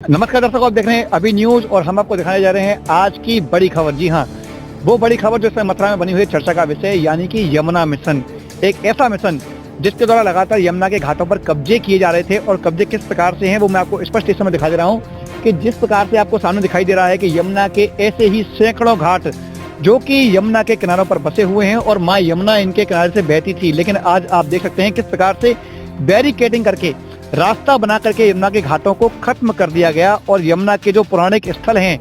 नमस्कार दर्शकों, आप देख रहे हैं अभी न्यूज और हम आपको दिखाने जा रहे हैं आज की बड़ी खबर। जी हाँ, वो बड़ी खबर जो इस समय मथुरा में बनी हुई है चर्चा का विषय, यानी कि यमुना मिशन। एक ऐसा मिशन जिसके द्वारा लगातार यमुना के घाटों पर कब्जे किए जा रहे थे और कब्जे किस प्रकार से हैं वो मैं आपको स्पष्ट इस समय दिखा दे रहा हूँ कि जिस प्रकार से आपको सामने दिखाई दे रहा है कि यमुना के ऐसे ही सैकड़ों घाट जो कि यमुना के किनारों पर बसे हुए हैं और माँ यमुना इनके किनारे से बहती थी, लेकिन आज आप देख सकते हैं किस प्रकार से बैरिकेडिंग करके रास्ता बना करके यमुना के घाटों को खत्म कर दिया गया और यमुना के जो पौराणिक स्थल हैं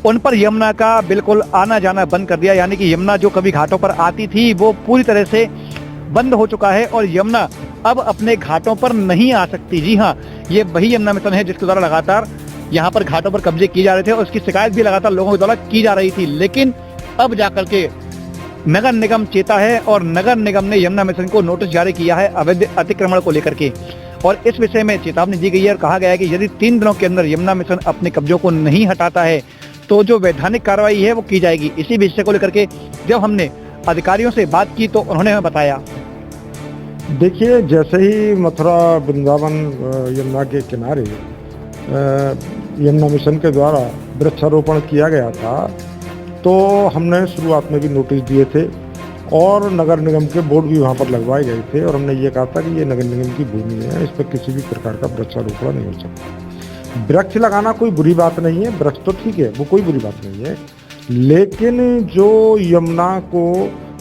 उन पर यमुना का बिल्कुल आना जाना बंद कर दिया। यानी कि यमुना जो कभी घाटों पर आती थी वो पूरी तरह से बंद हो चुका है और यमुना अब अपने घाटों पर नहीं आ सकती। जी हाँ, ये वही यमुना मिशन है जिसके द्वारा लगातार यहाँ पर घाटों पर कब्जे किए जा रहे थे और उसकी शिकायत भी लगातार लोगों के द्वारा की जा रही थी, लेकिन अब जाकर के नगर निगम चेता है और नगर निगम ने यमुना मिशन को नोटिस जारी किया है अवैध अतिक्रमण को लेकर के। और इस विषय में चेतावनी दी गई है और कहा गया है कि यदि 3 दिनों के अंदर यमुना मिशन अपने कब्जों को नहीं हटाता है तो जो वैधानिक कार्रवाई है वो की जाएगी। इसी विषय को लेकर के जब हमने अधिकारियों से बात की तो उन्होंने हमें बताया, देखिए, जैसे ही मथुरा वृंदावन यमुना के किनारे यमुना मिशन के द्वारा वृक्षारोपण किया गया था तो हमने शुरुआत में भी नोटिस दिए थे और नगर निगम के बोर्ड भी वहाँ पर लगवाए गए थे और हमने ये कहा था कि ये नगर निगम की भूमि है, इस पर किसी भी प्रकार का वृक्षारोपण नहीं हो सकता। वृक्ष लगाना कोई बुरी बात नहीं है, वृक्ष तो ठीक है, वो कोई बुरी बात नहीं है, लेकिन जो यमुना को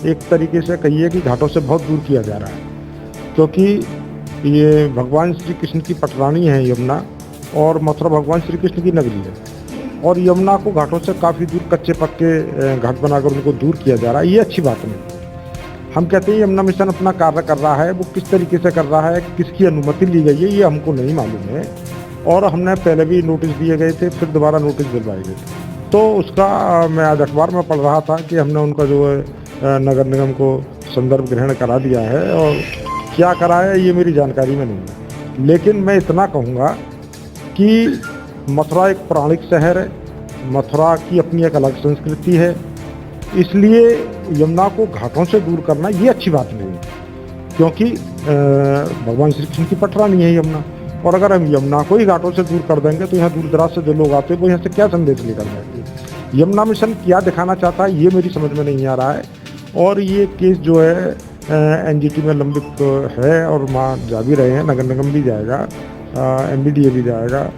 एक तरीके से कहिए कि घाटों से बहुत दूर किया जा रहा है, क्योंकि ये भगवान श्री कृष्ण की पटरानी है यमुना और मथुरा भगवान श्री कृष्ण की नगरी है और यमुना को घाटों से काफ़ी दूर कच्चे पक्के घाट बनाकर उनको दूर किया जा रहा है। ये अच्छी बात नहीं। हम कहते हैं यमुना मिशन अपना कार्य कर रहा है, वो किस तरीके से कर रहा है, किसकी अनुमति ली गई है, ये हमको नहीं मालूम है और हमने पहले भी नोटिस दिए गए थे, फिर दोबारा नोटिस दिलवाए गए थे। तो उसका मैं आज अखबार में पढ़ रहा था कि हमने उनका जो है नगर निगम को संदर्भ ग्रहण करा दिया है और क्या करा है ये मेरी जानकारी में नहीं है, लेकिन मैं इतना कहूँगा कि मथुरा एक पौराणिक शहर है, मथुरा की अपनी एक अलग संस्कृति है, इसलिए यमुना को घाटों से दूर करना ये अच्छी बात नहीं है, क्योंकि भगवान श्री कृष्ण की पटरानी है यमुना और अगर हम यमुना को ही घाटों से दूर कर देंगे तो यहाँ दूर दराज से जो लोग आते हैं वो यहाँ से क्या संदेश लेकर जाएंगे। यमुना मिशन क्या दिखाना चाहता है ये मेरी समझ में नहीं आ रहा है और ये केस जो है एनजीटी में लंबित है और वहाँ जा भी रहे हैं, नगर निगम भी जाएगा, एमबीडीए भी जाएगा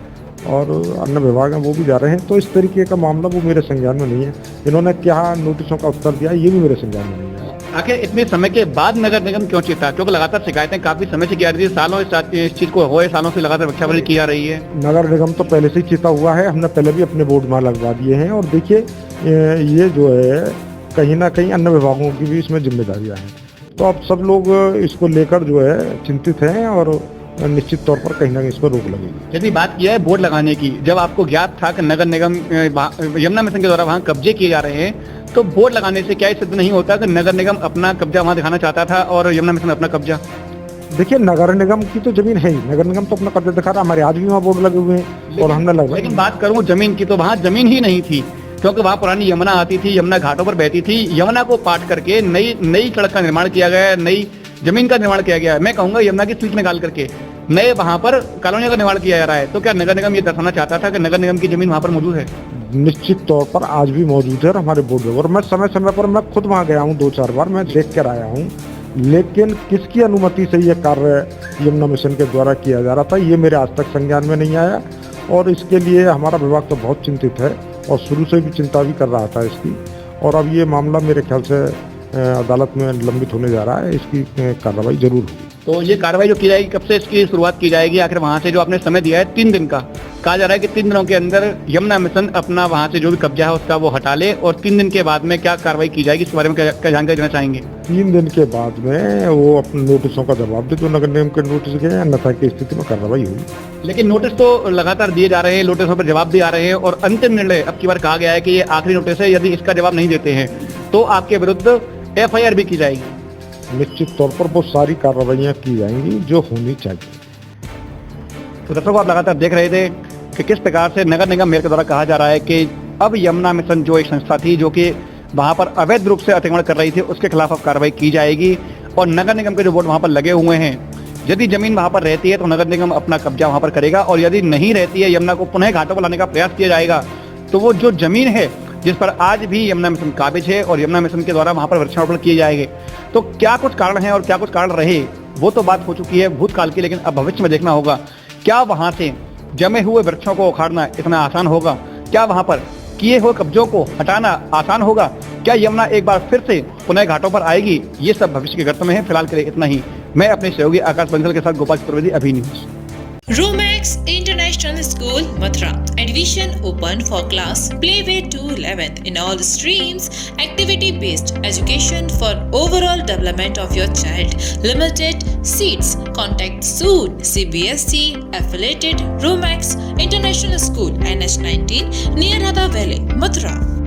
और अन्य विभाग हैं वो भी जा रहे हैं। तो इस तरीके का मामला वो मेरे संज्ञान में नहीं है। इन्होंने क्या नोटिसों का उत्तर दिया ये भी मेरे संज्ञान में नहीं है। आखिर इतने समय के बाद नगर निगम क्यों चेता? क्योंकि लगातार शिकायतें काफी समय से की जा रही थी, सालों इस चीज को हुए, सालों से लगातार रक्षाबंधन की जा रही है। नगर निगम तो पहले से ही चेता हुआ है, हमने पहले भी अपने बोर्ड में लगवा दिए हैं और देखिए ये जो है कहीं ना कहीं अन्य विभागों की भी इसमें जिम्मेदारियाँ हैं, तो अब सब लोग इसको लेकर जो है चिंतित हैं और निश्चित तौर पर कहीं ना कहीं इस पर रोक लगेगी। यदि बात किया है बोर्ड लगाने की, जब आपको ज्ञात था कि नगर निगम यमुना मिशन के द्वारा वहाँ कब्जे किए जा रहे हैं तो बोर्ड लगाने से क्या सिद्ध नहीं होता कि नगर निगम अपना कब्जा वहाँ दिखाना चाहता था और यमुना मिशन अपना कब्जा? देखिए, नगर निगम की तो जमीन है ही, नगर निगम तो अपना कब्जा दिखा रहा है, हमारे आज भी वहाँ बोर्ड लगे हुए हैं और हमने लगवाए। लेकिन बात करूँ जमीन की तो वहाँ जमीन ही नहीं थी, क्योंकि वहाँ पुरानी यमुना आती थी, यमुना घाटों पर बहती थी। यमुना को पाट करके नई सड़क का निर्माण किया गया, नई जमीन का निर्माण किया गया है। मैं कहूँगा यमुना की स्वीच निकाल करके नए वहाँ पर कॉलोनियों का निर्माण किया जा रहा है। तो क्या नगर निगम ये दर्शाना चाहता था कि नगर निगम की जमीन वहाँ पर मौजूद है? निश्चित तौर पर आज भी मौजूद है और हमारे बोर्ड में, और मैं समय समय पर मैं खुद वहाँ गया हूँ 2-4 बार, मैं देख कर आया हूँ, लेकिन किसकी अनुमति से ये कार्य यमुना मिशन के द्वारा किया जा रहा था ये मेरे आज तक संज्ञान में नहीं आया और इसके लिए हमारा विभाग तो बहुत चिंतित है और शुरू से भी चिंता भी कर रहा था इसकी, और अब ये मामला मेरे ख्याल से अदालत में लंबित होने जा रहा है, इसकी कार्रवाई जरूर होगी। तो ये कार्रवाई जो की जाएगी, कब से इसकी शुरुआत की जाएगी? आखिर वहाँ से जो आपने समय दिया है 3 दिन का, कहा जा रहा है कि 3 दिनों के अंदर यमुना मिशन अपना वहाँ से जो भी कब्जा है उसका वो हटा ले और 3 दिन के बाद में क्या कार्रवाई की जाएगी इस बारे में क्या जानकारी देना चाहेंगे? 3 दिन के बाद में वो अपने नोटिसों का जवाब दे, तो नगर निगम के नोटिस गए, अन्यथा की स्थिति में कार्रवाई हुई। लेकिन नोटिस तो लगातार दिए जा रहे हैं, नोटिसों पर जवाब भी आ रहे हैं और अंतिम निर्णय अब की बार कहा गया है कि ये आखिरी नोटिस है, यदि इसका जवाब नहीं देते हैं तो आपके विरुद्ध FIR भी की जाएगी। निश्चित तौर पर वो सारी कार्रवाइयाँ की जाएंगी जो होनी चाहिए। तो दर्शकों, आप लगातार देख रहे थे कि किस प्रकार से नगर निगम मेयर के द्वारा कहा जा रहा है कि अब यमुना मिशन जो एक संस्था थी जो कि वहाँ पर अवैध रूप से अतिक्रमण कर रही थी उसके खिलाफ अब कार्रवाई की जाएगी और नगर निगम के जो बोर्ड वहाँ पर लगे हुए हैं यदि जमीन वहां पर रहती है तो नगर निगम अपना कब्जा वहां पर करेगा, और यदि नहीं रहती है, यमुना को पुनः घाटों पर लाने का प्रयास किया जाएगा, तो वो जो जमीन है जिस पर आज भी यमुना मिशन काबिज है और यमुना मिशन के द्वारा वहां पर वृक्षारोपण किए जाएंगे, तो क्या कुछ कारण है और क्या कुछ कारण रहे वो तो बात हो चुकी है भूतकाल की, लेकिन अब भविष्य में देखना होगा क्या वहां से जमे हुए वृक्षों को उखाड़ना इतना आसान होगा, क्या वहां पर किए हुए कब्जों को हटाना आसान होगा, क्या यमुना एक बार फिर से पुनः घाटों पर आएगी, ये सब भविष्य के गर्त में है। फिलहाल के लिए इतना ही। मैं अपने सहयोगी आकाश बंसल के साथ गोपाल चतुर्वेदी, अभी news. Romax International School, Mathura. Admission open for class Playway to 11th in all streams. Activity-based education for overall development of your child. Limited seats. Contact soon. CBSE affiliated Romax International School, NH19 near Radha Valley, Mathura.